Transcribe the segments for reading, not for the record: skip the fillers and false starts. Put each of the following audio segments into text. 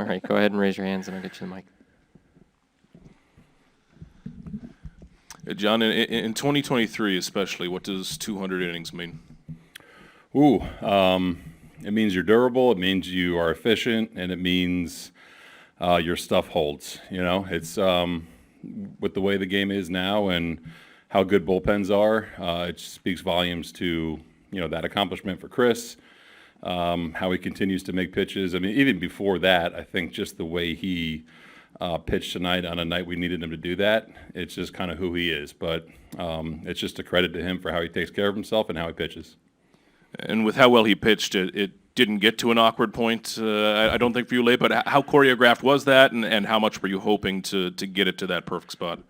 All right, go ahead and raise your hands, and I'll get you the mic. John, in 2023 especially, what does 200 innings mean? It means you're durable, it means you are efficient, and it means your stuff holds. It's with the way the game is now and how good bullpens are, it speaks volumes to, that accomplishment for Chris, how he continues to make pitches. I mean, even before that, I think just the way he pitched tonight on a night we needed him to do that, it's just kind of who he is. But it's just a credit to him for how he takes care of himself and how he pitches. And with how well he pitched, it didn't get to an awkward point, I don't think, for you late, but how choreographed was that, and how much were you hoping to get it to that perfect spot?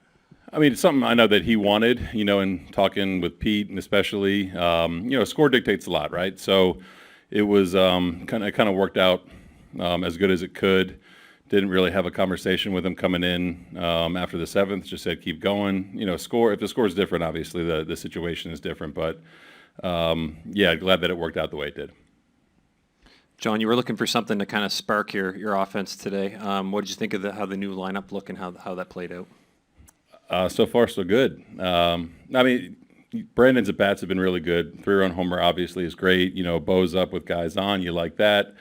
I mean, it's something I know that he wanted, and talking with Pete and especially, score dictates a lot, right? So it was kind of worked out as good as it could. Didn't really have a conversation with him coming in after the seventh, just said keep going. Score, if the score is different, obviously the situation is different, but glad that it worked out the way it did. John, you were looking for something to kind of spark your offense today. What did you think of how the new lineup looked and how that played out? So far, so good. I mean, Brandon's at-bats have been really good. 3-run homer obviously is great. Bo's up with guys on. You like that.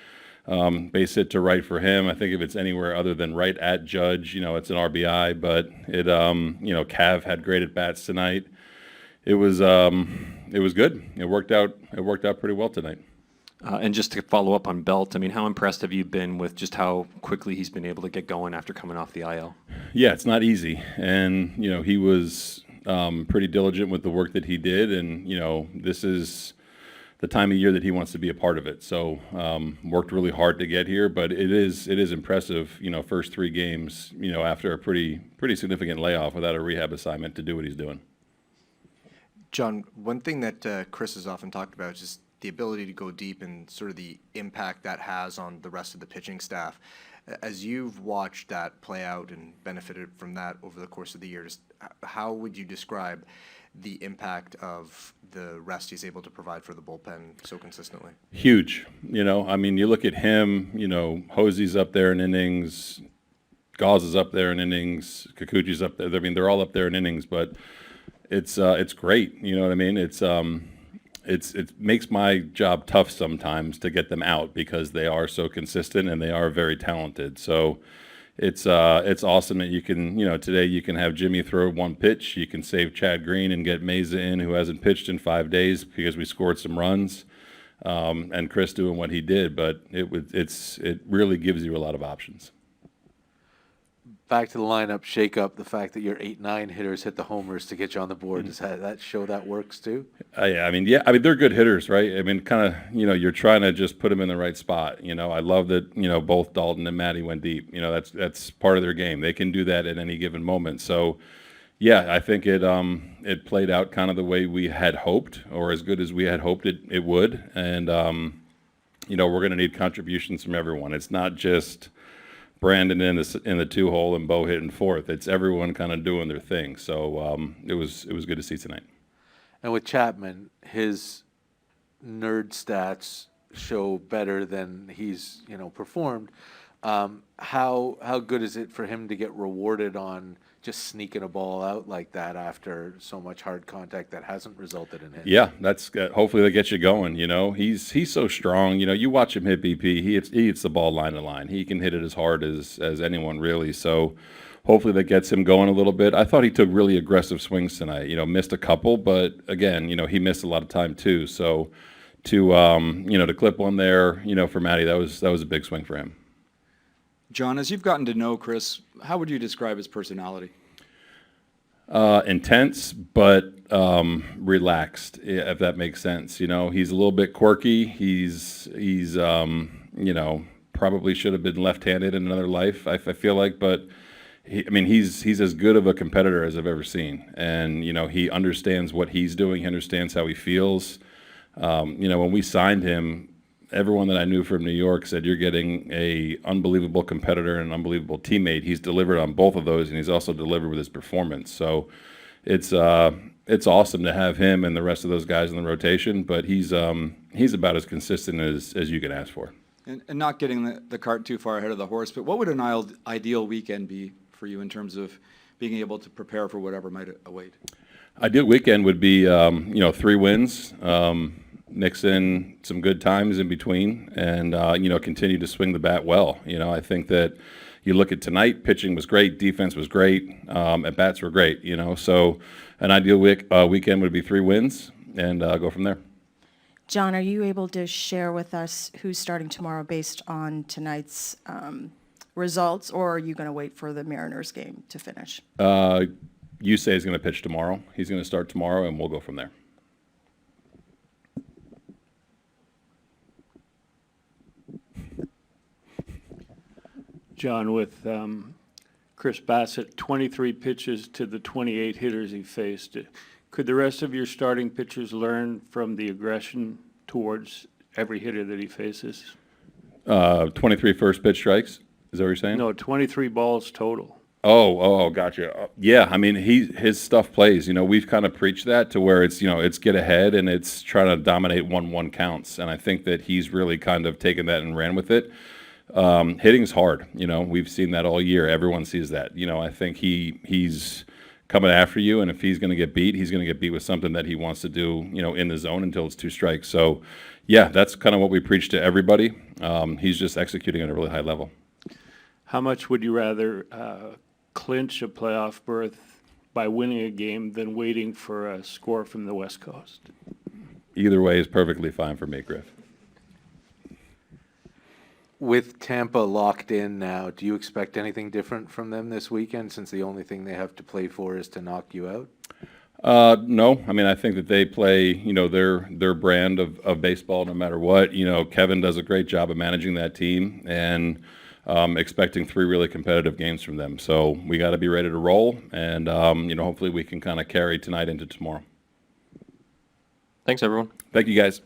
Base hit to right for him. I think if it's anywhere other than right at Judge, it's an RBI. But it, Cav had great at-bats tonight. It was good. It worked out pretty well tonight. And just to follow up on Belt, I mean, how impressed have you been with just how quickly he's been able to get going after coming off the IL? Yeah, it's not easy. And, he was pretty diligent with the work that he did. And, this is the time of year that he wants to be a part of it. So worked really hard to get here. But it is impressive, first 3 games, after a pretty significant layoff without a rehab assignment to do what he's doing. John, one thing that Chris has often talked about is just the ability to go deep and sort of the impact that has on the rest of the pitching staff. As you've watched that play out and benefited from that over the course of the years, how would you describe the impact of the rest he's able to provide for the bullpen so consistently? Huge. I mean, you look at him, Hosey's up there in innings, Gauze is up there in innings, Kikuchi's up there. I mean, they're all up there in innings, but it's great. You know what I mean? It makes my job tough sometimes to get them out because they are so consistent and they are very talented. So it's awesome that you can, today you can have Jimmy throw one pitch, you can save Chad Green and get Meza in, who hasn't pitched in 5 days because we scored some runs, and Chris doing what he did. But it really gives you a lot of options. Back to the lineup shake-up, the fact that your 8-9 hitters hit the homers to get you on the board, does that show that works too? I mean, they're good hitters, right? I mean, kind of, you're trying to just put them in the right spot. I love that, both Dalton and Matty went deep. That's part of their game. They can do that at any given moment. So, I think it played out kind of the way we had hoped, or as good as we had hoped it would. And, we're going to need contributions from everyone. It's not just Brandon in the 2-hole and Bo hitting fourth. It's everyone kind of doing their thing. So it was good to see tonight. And with Chapman, his nerd stats show better than he's performed. How good is it for him to get rewarded on just sneaking a ball out like that after so much hard contact that hasn't resulted in hits? Yeah, that's hopefully that gets you going. He's so strong. You watch him hit BP. He hits the ball line to line. He can hit it as hard as anyone really. So hopefully that gets him going a little bit. I thought he took really aggressive swings tonight. Missed a couple, but again, he missed a lot of time too. So to clip one there, for Matty, that was a big swing for him. John, as you've gotten to know Chris, how would you describe his personality? Intense, but relaxed, if that makes sense. He's a little bit quirky. He's probably should have been left-handed in another life, I feel like, but he's as good of a competitor as I've ever seen. And, he understands what he's doing. He understands how he feels. When we signed him, everyone that I knew from New York said, you're getting a unbelievable competitor and an unbelievable teammate. He's delivered on both of those, and he's also delivered with his performance. So it's awesome to have him and the rest of those guys in the rotation, but he's about as consistent as you can ask for. And not getting the cart too far ahead of the horse, but what would an ideal weekend be for you in terms of being able to prepare for whatever might await? Ideal weekend would be, 3 wins, mix in some good times in between, and, continue to swing the bat well. I think that you look at tonight, pitching was great, defense was great, at-bats were great, So an ideal weekend would be 3 wins, and go from there. John, are you able to share with us who's starting tomorrow based on tonight's results, or are you going to wait for the Mariners game to finish? Yusei is going to pitch tomorrow. He's going to start tomorrow, and we'll go from there. John, with Chris Bassitt, 23 pitches to the 28 hitters he faced, could the rest of your starting pitchers learn from the aggression towards every hitter that he faces? 23 first pitch strikes. Is that what you're saying? No, 23 balls total. Oh, gotcha. Yeah, I mean, his stuff plays. We've kind of preached that to where it's, it's get ahead and it's trying to dominate 1-1 counts. And I think that he's really kind of taken that and ran with it. Hitting's hard. We've seen that all year. Everyone sees that. I think he's coming after you, and if he's going to get beat, he's going to get beat with something that he wants to do, in the zone until it's 2 strikes. So, yeah, that's kind of what we preach to everybody. He's just executing at a really high level. How much would you rather clinch a playoff berth by winning a game than waiting for a score from the West Coast? Either way is perfectly fine for me, Griff. With Tampa locked in now, do you expect anything different from them this weekend, since the only thing they have to play for is to knock you out? No, I mean, I think that they play, their brand of baseball no matter what. Kevin does a great job of managing that team, and expecting 3 really competitive games from them. So we got to be ready to roll, and hopefully we can kind of carry tonight into tomorrow. Thanks, everyone. Thank you, guys.